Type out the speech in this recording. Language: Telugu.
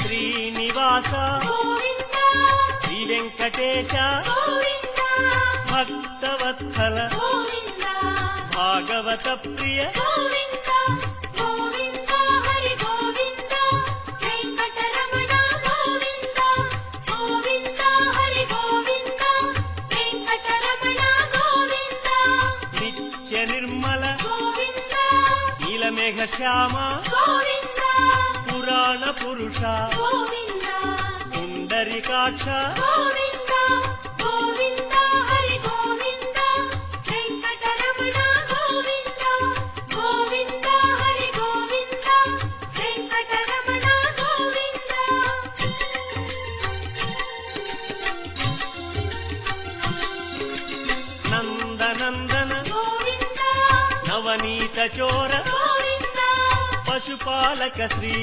శ్రీనివాస శ్రీ వెంకటేశ భక్తవత్సల భాగవత ప్రియ నిత్య నిర్మల నీలమేఘ శ్యామ పురాణ పురుష పుండరీకాక్ష నందనందన నవనీత చోర పశుపాలక శ్రీ